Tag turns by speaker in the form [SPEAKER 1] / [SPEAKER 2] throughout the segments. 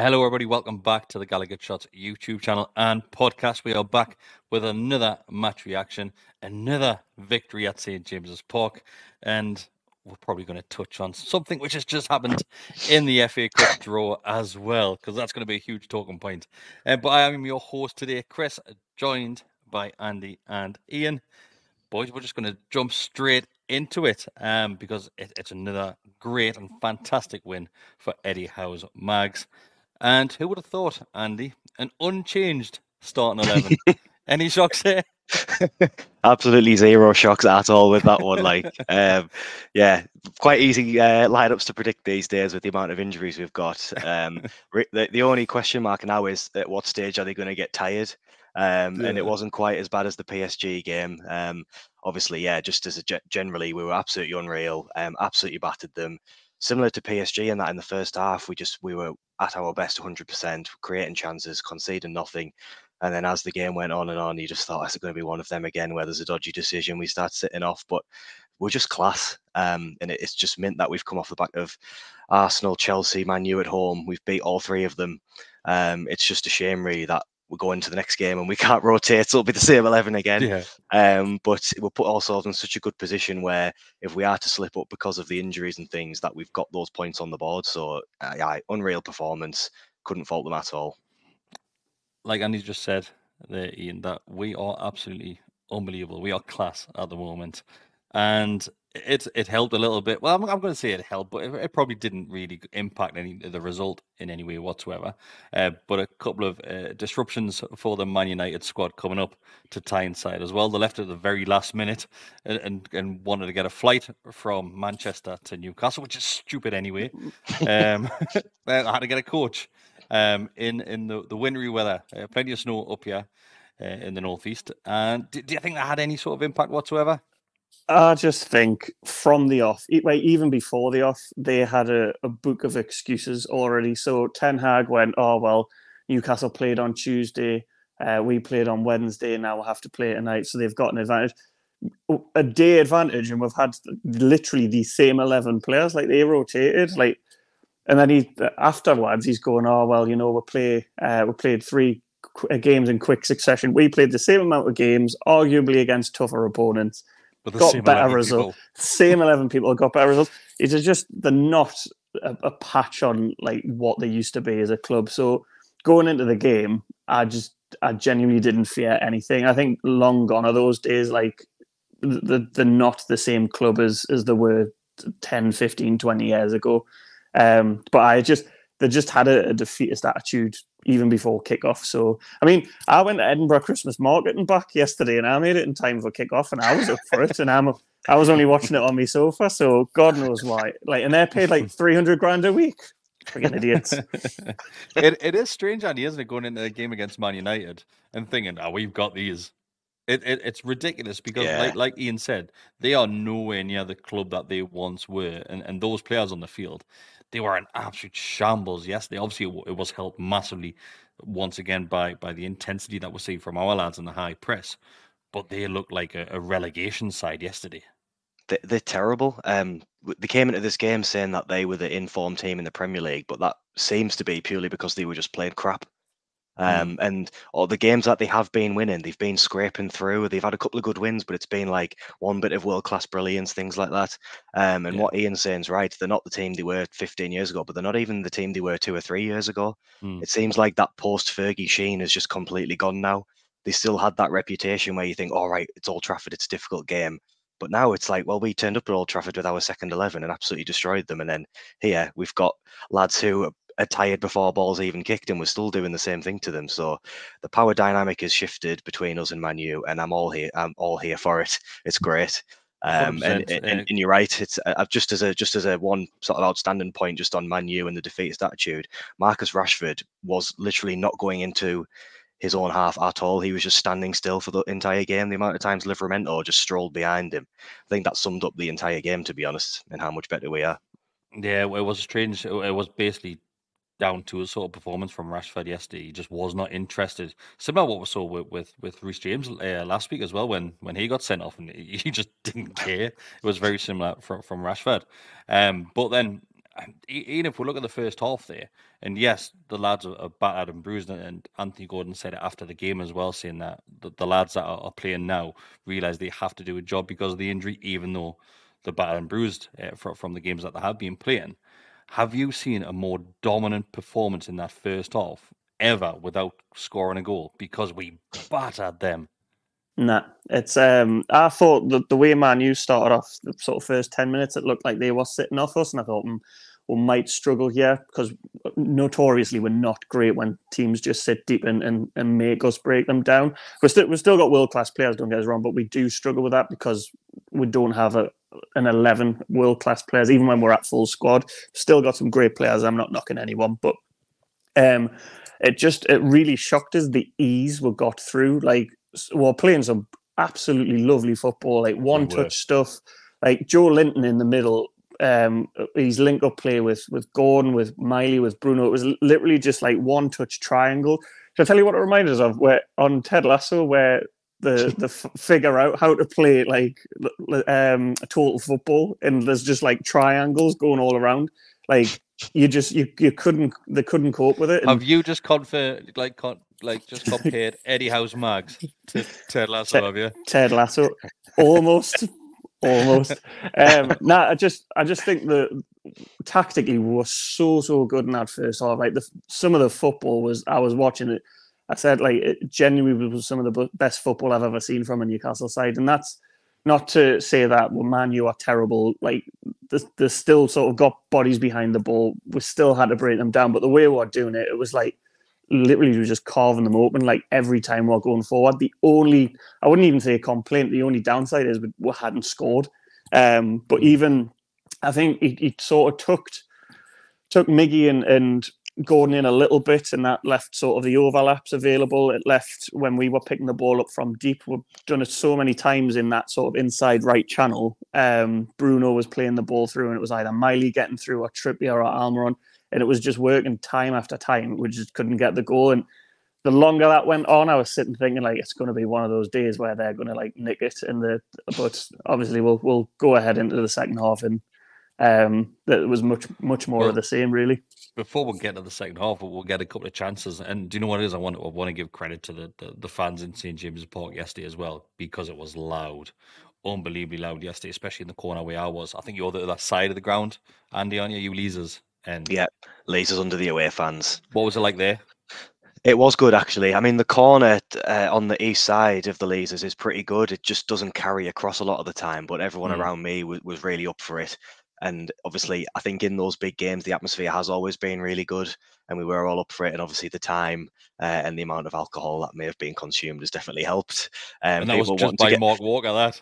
[SPEAKER 1] Hello, everybody. Welcome back to the GallowgateShots YouTube channel and podcast. We are back with another match reaction, another victory at St. James's Park, and we're probably going to touch on something which has just happened in the FA Cup draw as well, because that's going to be a huge talking point. But I am your host today, Chris, joined by Andy and Ian. Boys, we're just going to jump straight into it because it's another great and fantastic win for Eddie Howe's Mags. And who would have thought, Andy, an unchanged starting 11? Any shocks here?
[SPEAKER 2] Absolutely zero shocks at all with that one. Yeah, quite easy lineups to predict these days with the amount of injuries we've got. The only question mark now is at what stage are they going to get tired? And it wasn't quite as bad as the PSG game. Obviously, yeah, just as generally, we were absolutely unreal. Absolutely battered them. Similar to PSG in that in the first half, we were at our best 100%, creating chances, conceding nothing. And then as the game went on and on, you just thought, is it going to be one of them again where there's a dodgy decision? We start sitting off, but we're just class. And it's just meant that we've come off the back of Arsenal, Chelsea, Man U at home. We've beat all three of them. It's just a shame, really, that we're going to the next game and we can't rotate. So it'll be the same 11 again.
[SPEAKER 1] Yeah.
[SPEAKER 2] But we'll put ourselves in such a good position where if we are to slip up because of the injuries and things, that we've got those points on the board. So, yeah, unreal performance. Couldn't fault them at all.
[SPEAKER 1] Like Andy just said there, Ian, that we are absolutely unbelievable. We are class at the moment. And it helped a little bit. Well, I'm going to say it helped, but it probably didn't really impact the result in any way whatsoever. But a couple of disruptions for the Man United squad coming up to Tyneside as well. They left at the very last minute and wanted to get a flight from Manchester to Newcastle, which is stupid anyway. I had to get a coach in the wintry weather. Plenty of snow up here in the northeast. And do you think that had any sort of impact whatsoever?
[SPEAKER 3] I just think from the off, even before the off, they had a book of excuses already. So Ten Hag went, oh, well, Newcastle played on Tuesday. We played on Wednesday. Now we'll have to play tonight. So they've got an advantage. A day advantage. And we've had literally the same 11 players. Like they rotated. And then afterwards, he's going, oh, well, we played three games in quick succession. We played the same amount of games, arguably against tougher opponents. Got better results. Same 11 people got better results. It's just they're not a patch on like what they used to be as a club. So going into the game, I genuinely didn't fear anything. I think long gone are those days. Like they're not the same club as they were 10, 15, 20 years ago. But they just had a defeatist attitude even before kickoff. So, I mean, I went to Edinburgh Christmas Market and back yesterday, and I made it in time for kickoff, and I was up for it, and I was only watching it on my sofa. So God knows why. And they're paid like 300 grand a week. Freaking idiots.
[SPEAKER 1] It is strange, Andy, isn't it, going into a game against Man United and thinking, "Oh, we've got these." It's ridiculous because, like Ian said, they are nowhere near the club that they once were, and those players on the field, they were an absolute shambles. Yes, obviously it was helped massively once again by the intensity that we're seeing from our lads in the high press, but they looked like a relegation side yesterday.
[SPEAKER 2] They're terrible. They came into this game saying that they were the informed team in the Premier League, but that seems to be purely because they were just playing crap. And all the games that they have been winning, they've been scraping through. They've had a couple of good wins, but it's been like one bit of world-class brilliance, things like that. What Ian's saying is right. They're not the team they were 15 years ago, but they're not even the team they were 2 or 3 years ago. It seems like that post-Fergie sheen has just completely gone now. They still had that reputation where you think, all right, it's Old Trafford, it's a difficult game. But now it's like, well, we turned up at Old Trafford with our second 11 and absolutely destroyed them. And then here we've got lads who are tired before balls even kicked, and we're still doing the same thing to them. So the power dynamic has shifted between us and Man U, and I'm all here for it. It's great. And you're right. It's just as a one sort of outstanding point just on Man U and the defeatist attitude. Marcus Rashford was literally not going into his own half at all. He was just standing still for the entire game. The amount of times Livramento just strolled behind him, I think that summed up the entire game, to be honest, and how much better we are.
[SPEAKER 1] Yeah, it was strange. It was basically down to a sort of performance from Rashford yesterday. He just was not interested. Similar to what we saw with Reece James last week as well, when he got sent off and he just didn't care. It was very similar from Rashford. But then even if we look at the first half there, and yes, the lads are battered and bruised, and Anthony Gordon said it after the game as well, saying that the lads that are playing now realise they have to do a job because of the injury, even though they're battered and bruised from the games that they have been playing. Have you seen a more dominant performance in that first half ever without scoring a goal? Because we battered them.
[SPEAKER 3] Nah, it's I thought that the way Man U started off the sort of first 10 minutes, it looked like they were sitting off us, and I thought we might struggle here because notoriously we're not great when teams just sit deep and make us break them down. We've still got world class players, don't get us wrong, but we do struggle with that because we don't have an 11 world class players even when we're at full squad. Still got some great players. I'm not knocking anyone, but it really shocked us the ease we got through. Like, we're playing some absolutely lovely football, like one-touch stuff. Like Joe Linton in the middle, his link-up play with Gordon, with Miley, with Bruno. It was literally just like one-touch triangle. Shall I tell you what it reminded us of? Where on Ted Lasso, where the figure out how to play like a total football, and there's just like triangles going all around. Like you couldn't cope with it.
[SPEAKER 1] Have you just compared Eddie House Mags to Ted Lasso? Have you?
[SPEAKER 3] Ted Lasso, almost. I just think that tactically we were so good in that first half. Like some of the football I was watching it. I said like it genuinely was some of the best football I've ever seen from a Newcastle side, and that's not to say that Man U are terrible. Like they still sort of got bodies behind the ball. We still had to break them down, but the way we were doing it, it was like literally we were just carving them open like every time we're going forward. I wouldn't even say a complaint. The only downside is we hadn't scored. But even I think he sort of took Miggy and Gordon in a little bit, and that left sort of the overlaps available. It left when we were picking the ball up from deep. We've done it so many times in that sort of inside right channel. Bruno was playing the ball through, and it was either Miley getting through or Trippier or Almiron, and it was just working time after time. We just couldn't get the goal. And the longer that went on, I was sitting thinking like it's going to be one of those days where they're going to like nick it. But obviously we'll go ahead into the second half, and that was much more of the same, really.
[SPEAKER 1] Before we get to the second half, we'll get a couple of chances. And do you know what it is? I want to give credit to the fans in St James's Park yesterday as well, because it was loud, unbelievably loud yesterday, especially in the corner where I was. I think you're the other side of the ground, Andy, aren't you? You Leazers. And
[SPEAKER 2] yeah, Leazers under the away fans.
[SPEAKER 1] What was it like there?
[SPEAKER 2] It was good, actually. I mean, the corner on the east side of the Leazers is pretty good. It just doesn't carry across a lot of the time, but everyone around me was really up for it. And obviously, I think in those big games, the atmosphere has always been really good, and we were all up for it. And obviously, the time and the amount of alcohol that may have been consumed has definitely helped.
[SPEAKER 1] And that was just by Mark Walker, that.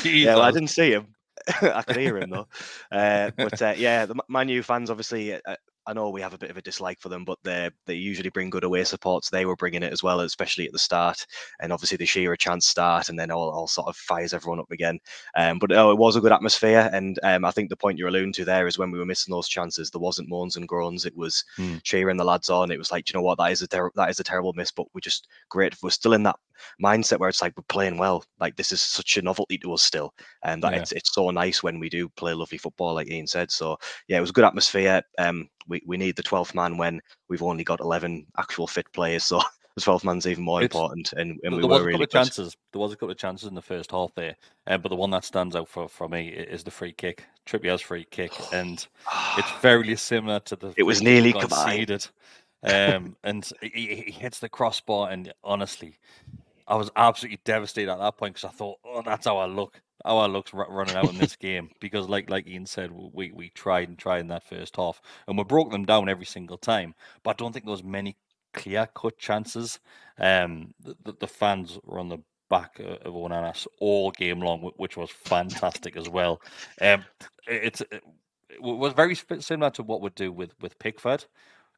[SPEAKER 2] Yeah, well, I didn't see him. I could hear him though. The Man U fans, obviously, I know we have a bit of a dislike for them, but they usually bring good away supports. They were bringing it as well, especially at the start. And obviously the Shearer chance start, and then all sort of fires everyone up again. But it was a good atmosphere. And I think the point you're alluding to there is when we were missing those chances, there wasn't moans and groans. It was Shearer and the lads on. It was like, you know what, that is a terrible miss, but we're just great. We're still in that mindset where it's like we're playing well. Like this is such a novelty to us still, and it's so nice when we do play lovely football, like Ian said. So yeah, it was a good atmosphere. We need the 12th man when we've only got 11 actual fit players, so the 12th man's even more important. And we were really good.
[SPEAKER 1] There was a couple of chances in the first half there, but the one that stands out for me is the free kick, Trippier's free kick, and it's very similar to the.
[SPEAKER 2] It was nearly
[SPEAKER 1] conceded, and he hits the crossbar, and honestly, I was absolutely devastated at that point because I thought, oh, that's how I look. How I look's running out in this game, because like Ian said, we tried in that first half, and we broke them down every single time. But I don't think there was many clear-cut chances. The fans were on the back of Onanas all game long, which was fantastic as well. It was very similar to what we do with Pickford.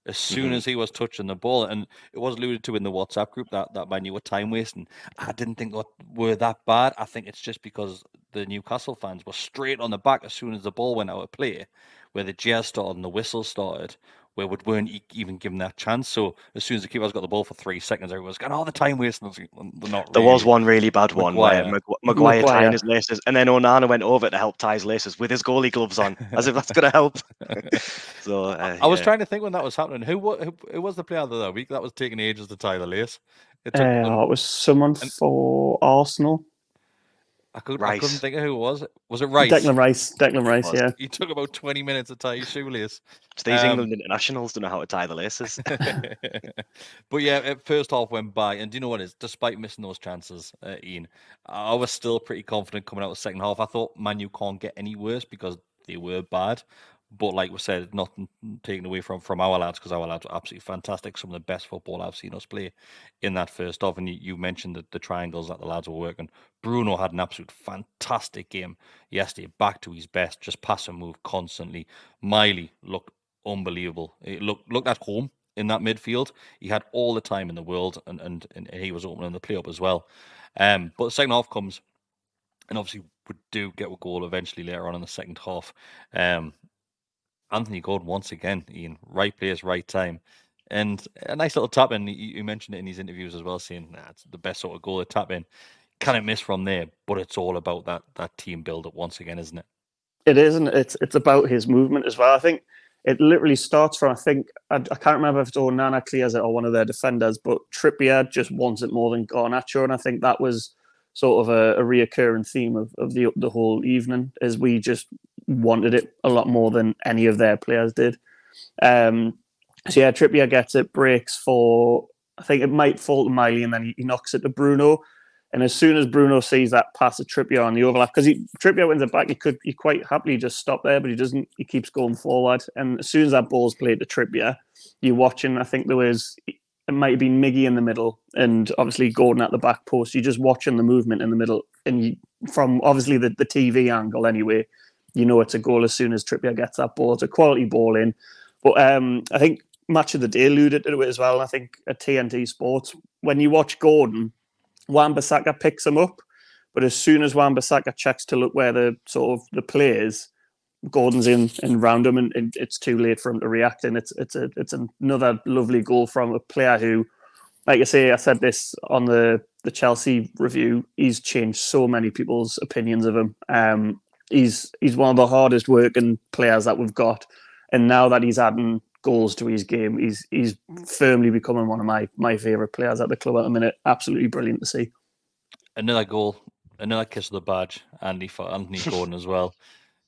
[SPEAKER 1] As soon as he was touching the ball, and it was alluded to in the WhatsApp group that Man U were time wasting. I didn't think were that bad. I think it's just because the Newcastle fans were straight on the back as soon as the ball went out of play, where the jazz started and the whistle started. where we weren't even given that chance. So as soon as the keeper's got the ball for 3 seconds, everyone's going, "Oh, the time wasting." Not
[SPEAKER 2] There
[SPEAKER 1] really.
[SPEAKER 2] was one really bad one where Maguire tying his laces, and then Onana went over to help tie his laces with his goalie gloves on, as if that's going to help. So
[SPEAKER 1] I was trying to think when that was happening. Who was the player of the week that was taking ages to tie the lace?
[SPEAKER 3] It was someone for Arsenal.
[SPEAKER 1] I couldn't think of who it was. Was it Rice?
[SPEAKER 3] Declan Rice, yeah.
[SPEAKER 1] He took about 20 minutes to tie his shoelace.
[SPEAKER 2] These England internationals don't know how to tie the laces.
[SPEAKER 1] But yeah, first half went by, and do you know what it is? Despite missing those chances, Ian, I was still pretty confident coming out of the second half. I thought Man U can't get any worse because they were bad. But like we said, nothing taken away from our lads, because our lads were absolutely fantastic. Some of the best football I've seen us play in that first half. And you mentioned the triangles that the lads were working. Bruno had an absolute fantastic game yesterday, back to his best, just pass and move constantly. Miley looked unbelievable. He looked at home in that midfield. He had all the time in the world, and he was opening the play up as well. But the second half comes, and obviously we do get a goal eventually later on in the second half. Anthony Gordon once again, Ian, right place, right time. And a nice little tap in. You mentioned it in his interviews as well, saying it's the best sort of goal to tap in. Can it miss from there? But it's all about that team build up once again, isn't it?
[SPEAKER 3] It is, and it's about his movement as well. I think it literally starts from, I can't remember if it's Onana clears it or one of their defenders, but Trippier just wants it more than Garnacho, and I think that was sort of a reoccurring theme of the whole evening, is we just wanted it a lot more than any of their players did. So yeah, Trippier gets it, breaks for, I think it might fall to Miley, and then he knocks it to Bruno. And as soon as Bruno sees that pass of Trippier on the overlap, because Trippier wins it back, he quite happily just stop there, but he doesn't. He keeps going forward. And as soon as that ball's played to Trippier, you're watching, I think it might have been Miggy in the middle, and obviously Gordon at the back post. You're just watching the movement in the middle, and from obviously the TV angle anyway, you know it's a goal as soon as Trippier gets that ball. It's a quality ball in. But I think Match of the Day alluded to it as well. I think at TNT Sports, when you watch Gordon, Wan-Bissaka picks him up, but as soon as Wan-Bissaka checks to look where the play is, Gordon's in and round him, and it's too late for him to react. And it's another lovely goal from a player who, like I say, I said this on the Chelsea review, he's changed so many people's opinions of him. He's one of the hardest working players that we've got, and now that he's adding goals to his game, he's firmly becoming one of my favourite players at the club at the minute. Absolutely brilliant to see.
[SPEAKER 1] Another goal, another kiss of the badge, Andy, for Anthony Gordon as well.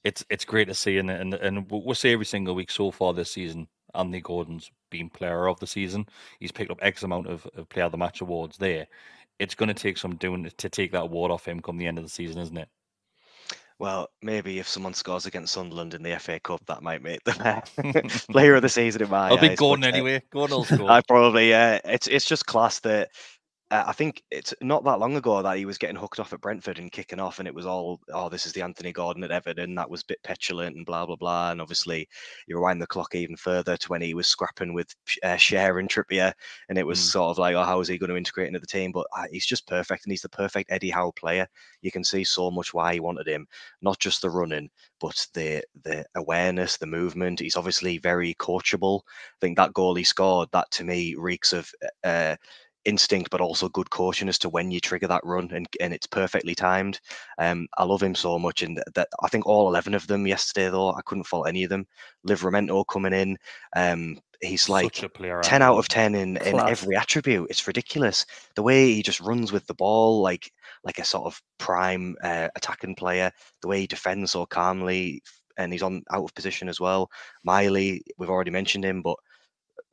[SPEAKER 1] It's great to see, and we'll say every single week so far this season, Anthony Gordon's been player of the season. He's picked up X amount of player of the match awards there. It's going to take some doing to take that award off him come the end of the season, isn't it?
[SPEAKER 2] Well, maybe if someone scores against Sunderland in the FA Cup, that might make them player of the season in my eyes.
[SPEAKER 1] I'll be Gordon anyway. Gordon will score.
[SPEAKER 2] I probably, it's just class that. I think it's not that long ago that he was getting hooked off at Brentford and kicking off, and it was all, oh, this is the Anthony Gordon at Everton. That was a bit petulant and blah, blah, blah. And obviously, you rewind the clock even further to when he was scrapping with Cher and Trippier, and it was sort of like, oh, how is he going to integrate into the team? But he's just perfect, and he's the perfect Eddie Howe player. You can see so much why he wanted him, not just the running, but the awareness, the movement. He's obviously very coachable. I think that goal he scored, that to me reeks of instinct, but also good coaching as to when you trigger that run, and it's perfectly timed. I love him so much, and that I think all 11 of them yesterday, though, I couldn't fault any of them. Livramento coming in, he's like 10 out of 10 in every attribute. It's ridiculous the way he just runs with the ball, like a sort of prime attacking player. The way he defends so calmly, and he's out of position as well. Miley, we've already mentioned him, but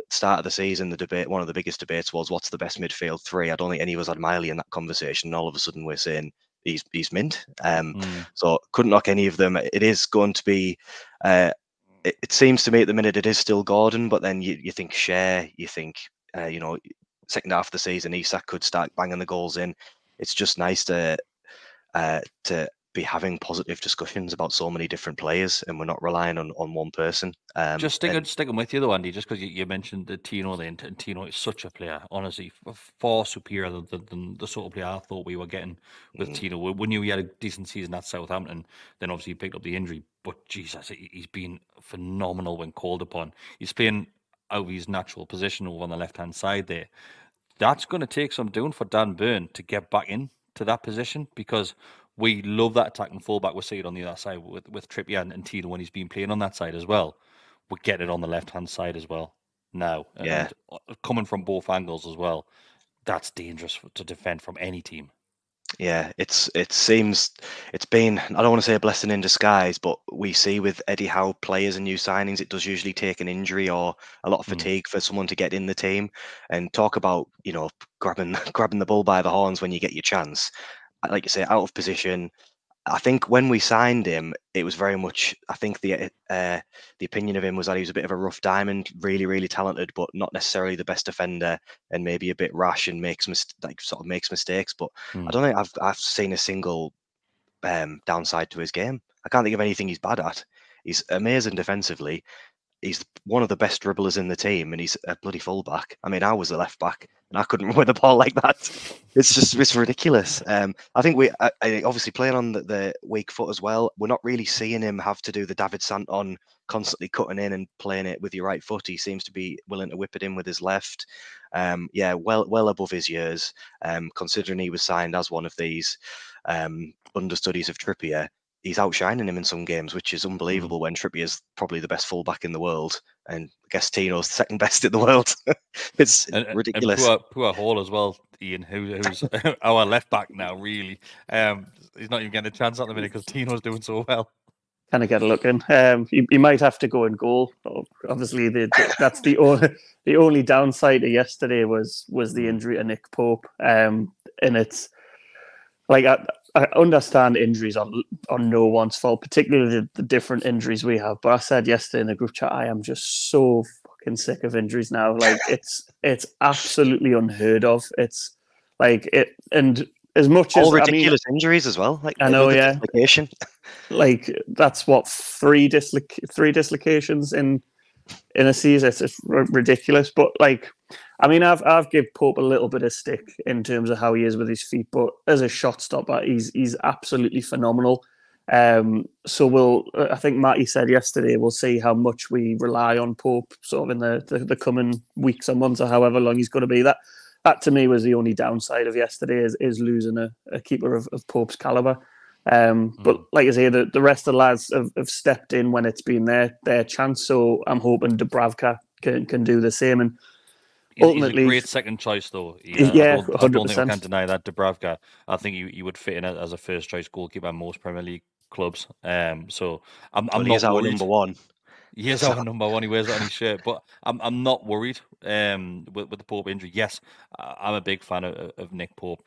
[SPEAKER 2] start of the season, the debate, one of the biggest debates was what's the best midfield three. I don't think any of us had Miley in that conversation, and all of a sudden we're saying he's mint. So couldn't knock any of them. It is going to be it seems to me at the minute it is still Gordon, but then you think Cher, you think second half of the season Isak could start banging the goals in. It's just nice to be having positive discussions about so many different players, and we're not relying on one person.
[SPEAKER 1] Just sticking with you though, Andy, just because you mentioned the Tino there, and Tino is such a player, honestly, far superior than the sort of player I thought we were getting with Tino. We knew he had a decent season at Southampton, then obviously he picked up the injury, but Jesus, he's been phenomenal when called upon. He's playing out of his natural position over on the left-hand side there. That's going to take some doing for Dan Burn to get back into that position, because we love that attacking fullback. We see it on the other side with Trippier and Tino when he's been playing on that side as well. We get it on the left-hand side as well now.
[SPEAKER 2] Yeah.
[SPEAKER 1] And coming from both angles as well, that's dangerous to defend from any team.
[SPEAKER 2] Yeah, it seems it's been, I don't want to say a blessing in disguise, but we see with Eddie Howe players and new signings, it does usually take an injury or a lot of fatigue for someone to get in the team. And talk about, grabbing the bull by the horns when you get your chance. Like you say, out of position. I think when we signed him, it was very much, I think the opinion of him was that he was a bit of a rough diamond, really, really talented, but not necessarily the best defender, and maybe a bit rash and makes mistakes. But I don't think I've seen a single downside to his game. I can't think of anything he's bad at. He's amazing defensively. He's one of the best dribblers in the team, and he's a bloody fullback. I mean, I was a left back, and I couldn't win the ball like that. It's ridiculous. I think we obviously playing on the weak foot as well. We're not really seeing him have to do the David Santon constantly cutting in and playing it with your right foot. He seems to be willing to whip it in with his left. Well above his years, considering he was signed as one of these understudies of Trippier. He's outshining him in some games, which is unbelievable when Trippier is probably the best fullback in the world, and I guess Tino's second best in the world. It's ridiculous.
[SPEAKER 1] And poor Hall as well, Ian, who's our left back now. Really, he's not even getting a chance at the minute because Tino's doing so well.
[SPEAKER 3] Kind of get a look in. He might have to go in goal. Obviously, that's the only downside to yesterday was the injury to Nick Pope, and it's like I understand injuries are no one's fault, particularly the different injuries we have. But I said yesterday in the group chat, I am just so fucking sick of injuries now. Like it's absolutely unheard of. It's like it, and as much as
[SPEAKER 2] ridiculous injuries as well. Like
[SPEAKER 3] I know, yeah.
[SPEAKER 2] Dislocation.
[SPEAKER 3] Like that's what three dislocations in a season. It's ridiculous. But like, I mean, I've given Pope a little bit of stick in terms of how he is with his feet, but as a shot stopper, he's absolutely phenomenal. So I think Matty said yesterday, we'll see how much we rely on Pope sort of in the coming weeks or months or however long he's going to be. That to me was the only downside of yesterday is losing a keeper of Pope's caliber. But like I say, the rest of the lads have stepped in when it's been their chance. So I'm hoping Dubravka can do the same. And ultimately,
[SPEAKER 1] he's a great second choice, though.
[SPEAKER 3] Yeah,
[SPEAKER 1] I don't think we can deny that. Dubravka, I think he would fit in as a first choice goalkeeper in most Premier League clubs. So I'm not worried.
[SPEAKER 2] Number one.
[SPEAKER 1] He is our number one. He wears it on his shirt, but I'm not worried with the Pope injury. Yes, I'm a big fan of Nick Pope.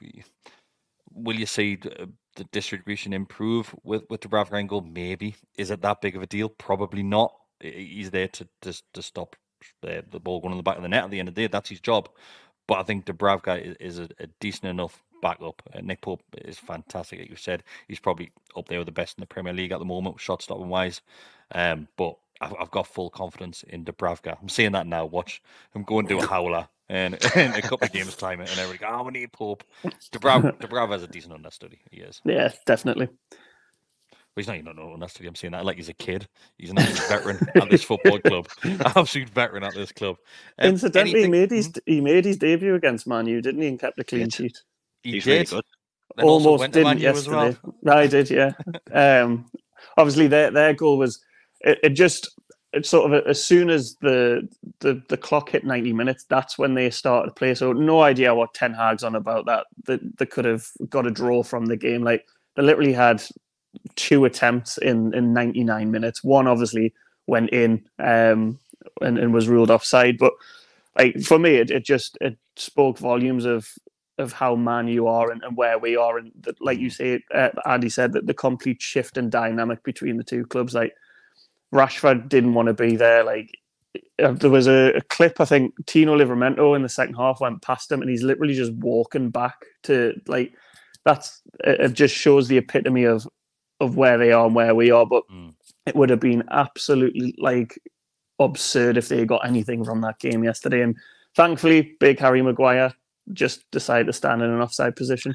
[SPEAKER 1] Will you see the distribution improve with Dubravka in goal? Maybe. Is it that big of a deal? Probably not. He's there to stop the ball going on the back of the net at the end of the day. That's his job. But I think Dubravka is a decent enough backup. Nick Pope is fantastic, like you said. He's probably up there with the best in the Premier League at the moment, shot stopping wise. But I've got full confidence in Dubravka. I'm saying that now. Watch him go and do a howler in a couple of games' time, and everybody go, we need Pope. Dubravka is a decent understudy. He is.
[SPEAKER 3] Yeah, definitely.
[SPEAKER 1] But he's not even an understudy. I'm saying that like he's a kid. He's an absolute veteran at this football club. Absolute veteran at this club.
[SPEAKER 3] Incidentally, he made his debut against Man U, didn't he? And kept a clean sheet.
[SPEAKER 1] He's
[SPEAKER 2] really good.
[SPEAKER 3] Almost didn't yesterday. Well. I did, yeah. Obviously, their goal was it sort of as soon as the clock hit 90 minutes, that's when they started to play. So no idea what Ten Hag's on about that. They could have got a draw from the game. Like they literally had 2 attempts in 99 minutes. One obviously went in and was ruled offside. But like for me, it spoke volumes of how Man U are and where we are, and like you say, Andy said that the complete shift in dynamic between the two clubs. Like Rashford didn't want to be there. Like there was a clip, I think Tino Livramento in the second half went past him, and he's literally just walking back to like it just shows the epitome of where they are and where we are. But it would have been absolutely like absurd if they got anything from that game yesterday. And thankfully, big Harry Maguire just decided to stand in an offside position,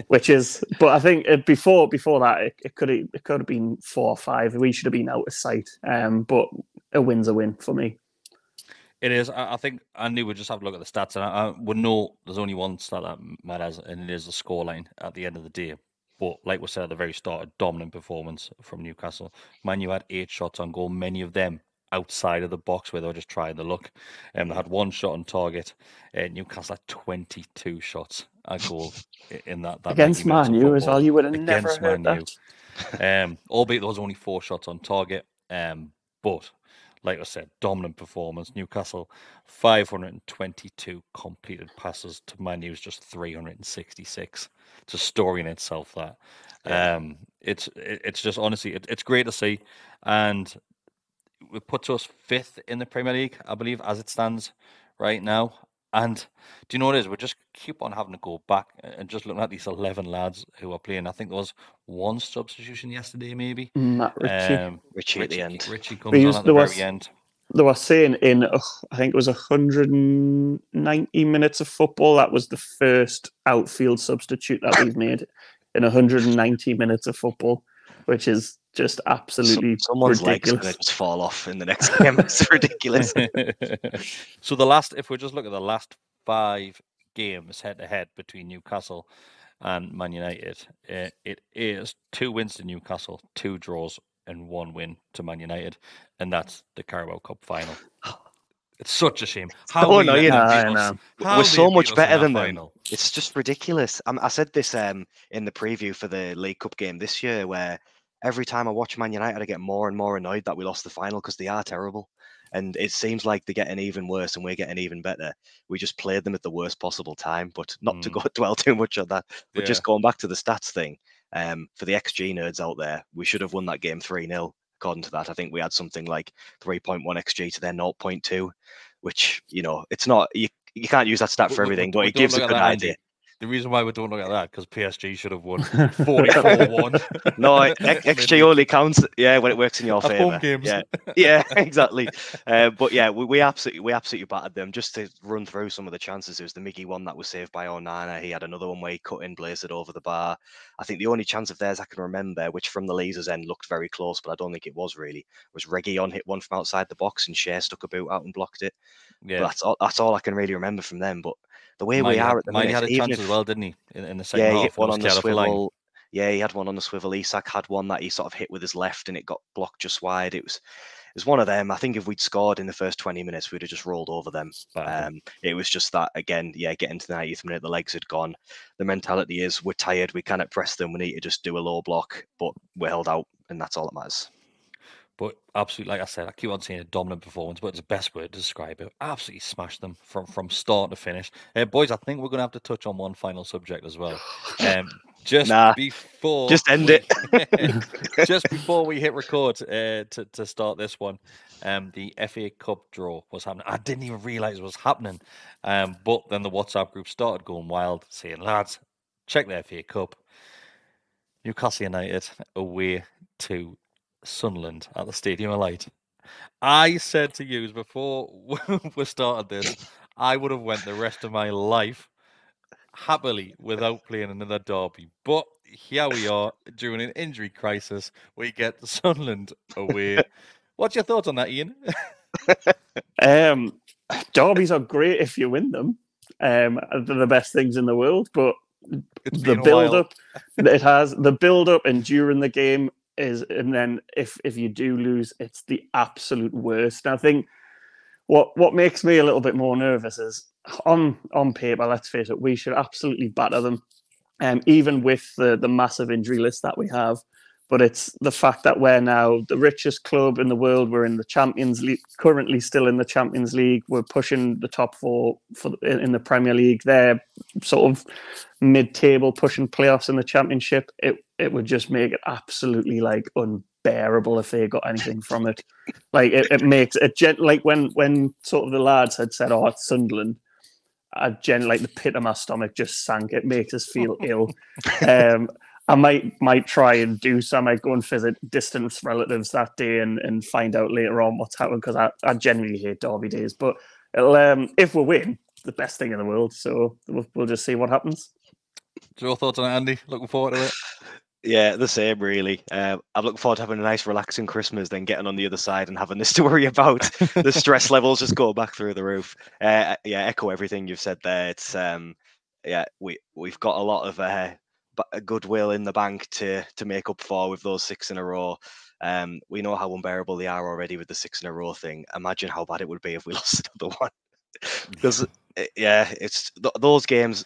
[SPEAKER 3] which is. But I think before that, it could have been 4 or 5. We should have been out of sight. But a win's a win for me.
[SPEAKER 1] It is. I think Andy would just have to look at the stats, and I would know there's only one stat that matters, and it is the scoreline at the end of the day. But like we said at the very start, a dominant performance from Newcastle. Man, you had 8 shots on goal, many of them outside of the box where they were just trying to look. They had 1 shot on target. Newcastle had 22 shots at goal in that
[SPEAKER 3] against
[SPEAKER 1] 90 minutes
[SPEAKER 3] Man
[SPEAKER 1] of
[SPEAKER 3] U as
[SPEAKER 1] football.
[SPEAKER 3] well. You would have never
[SPEAKER 1] Against
[SPEAKER 3] heard
[SPEAKER 1] Man U.
[SPEAKER 3] that.
[SPEAKER 1] Albeit there was only 4 shots on target. But like I said, dominant performance. Newcastle, 522 completed passes to Man U's just 366. It's a story in itself, that.
[SPEAKER 2] Yeah.
[SPEAKER 1] It's just, honestly, it's great to see. And it puts us 5th in the Premier League, I believe, as it stands right now. And do you know what it is? We just keep on having to go back and just looking at these 11 lads who are playing. I think there was 1 substitution yesterday, maybe.
[SPEAKER 3] Matt Ritchie.
[SPEAKER 2] Richie at the end.
[SPEAKER 1] Richie comes on at the very end.
[SPEAKER 3] They were saying I think it was 190 minutes of football, that was the first outfield substitute that we've made in 190 minutes of football, which is just absolutely
[SPEAKER 2] someone's
[SPEAKER 3] ridiculous.
[SPEAKER 2] legs going to just fall off in the next game. It's ridiculous.
[SPEAKER 1] So if we just look at the last 5 games head-to-head between Newcastle and Man United, it is 2 wins to Newcastle, 2 draws, and 1 win to Man United, and that's the Carabao Cup final. It's such a shame.
[SPEAKER 2] We're so much better than them. It's just ridiculous. I said this in the preview for the League Cup game this year, where every time I watch Man United, I get more and more annoyed that we lost the final, because they are terrible. And it seems like they're getting even worse and we're getting even better. We just played them at the worst possible time, but not to dwell too much on that. But just going back to the stats thing, for the XG nerds out there, we should have won that game 3-0. According to that, I think we had something like 3.1 XG to their 0.2, which, it's not, you can't use that stat for everything, but it gives a good idea.
[SPEAKER 1] The reason why we don't look at that, because PSG should have won 44-1.
[SPEAKER 2] No, XG only counts, when it works in your favour.
[SPEAKER 1] Home games.
[SPEAKER 2] Yeah, exactly. But yeah, we absolutely battered them. Just to run through some of the chances, there was the Miggy one that was saved by Onana. He had another one where he cut in, blazed it over the bar. I think the only chance of theirs I can remember, which from the Leazers end looked very close, but I don't think it was really, was Reguilón hit one from outside the box and Shea stuck a boot out and blocked it. Yeah, but that's all I can really remember from them. But the way we are at the minute,
[SPEAKER 1] he had a chance as well, didn't he? In the second half,
[SPEAKER 2] he hit one on the swivel. Yeah, he had one on the swivel. Isak had one that he sort of hit with his left, and it got blocked just wide. It was one of them. I think if we'd scored in the first 20 minutes, we'd have just rolled over them. It was just that, again, getting to the 90th minute, the legs had gone. The mentality is, we're tired, we cannot press them, we need to just do a low block, but we're held out, and that's all that matters.
[SPEAKER 1] But absolutely, like I said, I keep on saying a dominant performance, but it's the best word to describe it. Absolutely smashed them from start to finish. Boys, I think we're going to have to touch on one final subject as well. Just end it. Just before we hit record to start this one, the FA Cup draw was happening. I didn't even realise it was happening. But then the WhatsApp group started going wild, saying, lads, check the FA Cup. Newcastle United away to Sunderland at the Stadium of Light. I said to you before we started this, I would have went the rest of my life happily without playing another derby. But here we are during an injury crisis. We get Sunderland away. What's your thoughts on that, Ian?
[SPEAKER 3] Derbies are great if you win them. They're the best things in the world, but the build-up, the build-up and during the game is, and then if you do lose, it's the absolute worst. And I think what makes me a little bit more nervous is on paper, let's face it, we should absolutely batter them, even with the massive injury list that we have. But it's the fact that we're now the richest club in the world. We're in the Champions League, currently still in the Champions League. We're pushing the top 4 in the Premier League. They're sort of mid-table, pushing playoffs in the Championship. It would just make it absolutely unbearable if they got anything from it. It makes it like when sort of the lads had said, "Oh, it's Sunderland." The pit of my stomach just sank. It makes us feel ill. I might try and do some. I might go and visit distant relatives that day and find out later on what's happened, because I genuinely hate derby days. But if we win, the best thing in the world. So we'll just see what happens.
[SPEAKER 1] Your thoughts on it, Andy? Looking forward to it?
[SPEAKER 2] Yeah, the same really. I'm looking forward to having a nice relaxing Christmas, then getting on the other side and having this to worry about. The stress levels just go back through the roof. Yeah, echo everything you've said there. It's yeah, we've got a lot of goodwill in the bank to make up for with those 6 in a row. We know how unbearable they are already with the 6 in a row thing. Imagine how bad it would be if we lost another one. Because yeah, it's those games.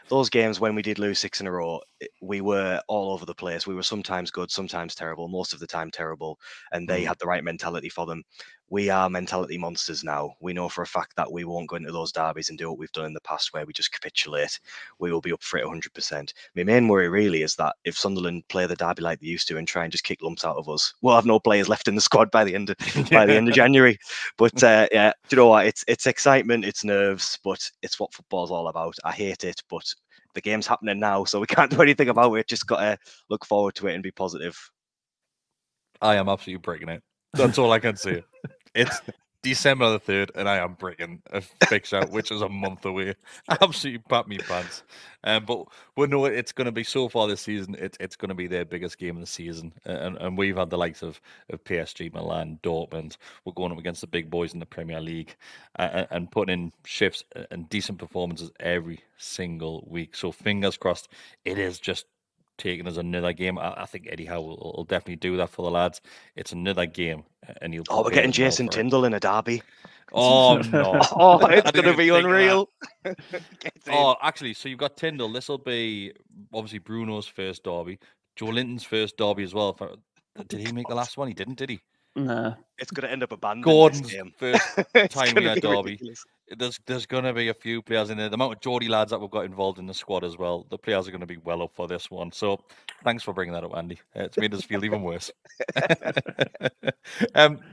[SPEAKER 2] Those games when we did lose 6 in a row, we were all over the place. We were sometimes good, sometimes terrible, most of the time terrible, and they had the right mentality for them. We are mentality monsters now. We know for a fact that we won't go into those derbies and do what we've done in the past where we just capitulate. We will be up for it 100%. My main worry really is that if Sunderland play the derby like they used to and try and just kick lumps out of us, we'll have no players left in the squad by the end of January. But yeah, do you know what? It's excitement, it's nerves, but it's what football's all about. I hate it, but the game's happening now, so we can't do anything about it. Just got to look forward to it and be positive.
[SPEAKER 1] I am absolutely breaking it. That's all I can say. It's December the 3rd, and I am breaking a fixture, which is a month away. Absolutely pat me pants. But we know it's going to be, so far this season, it's going to be their biggest game of the season. And we've had the likes of PSG, Milan, Dortmund. We're going up against the big boys in the Premier League and putting in shifts and decent performances every single week. So fingers crossed, it is just taken as another game. I think Eddie Howe will definitely do that for the lads. It's another game, and he'll.
[SPEAKER 2] Oh, we're getting Jason Tyndall in a derby.
[SPEAKER 1] Oh no!
[SPEAKER 2] Oh, it's going to be unreal.
[SPEAKER 1] Oh, actually, so you've got Tyndall. This will be obviously Bruno's first derby, Joe Linton's first derby as well. Did he make the last one? He didn't, did he?
[SPEAKER 3] No.
[SPEAKER 2] It's going to end up abandoned.
[SPEAKER 1] Gordon's
[SPEAKER 2] this game.
[SPEAKER 1] first time we had derby.
[SPEAKER 2] Ridiculous.
[SPEAKER 1] There's going to be a few players in there. The amount of Geordie lads that we've got involved in the squad as well. The players are going to be well up for this one. So thanks for bringing that up, Andy. It's made us feel even worse.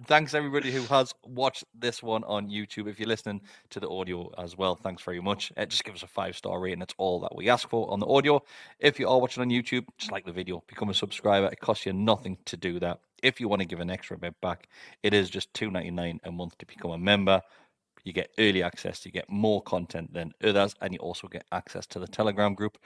[SPEAKER 1] Thanks everybody who has watched this one on YouTube. If you're listening to the audio as well, thanks very much. Just give us a 5-star rating. It's all that we ask for on the audio. If you are watching on YouTube, just like the video, become a subscriber. It costs you nothing to do that. If you want to give an extra bit back, it is just $2.99 a month to become a member. You get early access, you get more content than others, and you also get access to the Telegram group.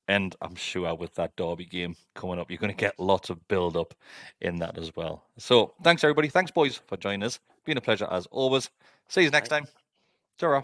[SPEAKER 1] And I'm sure with that derby game coming up, you're going to get lots of build-up in that as well. So thanks, everybody. Thanks, boys, for joining us. Been a pleasure as always. See you next time. Ta-ra.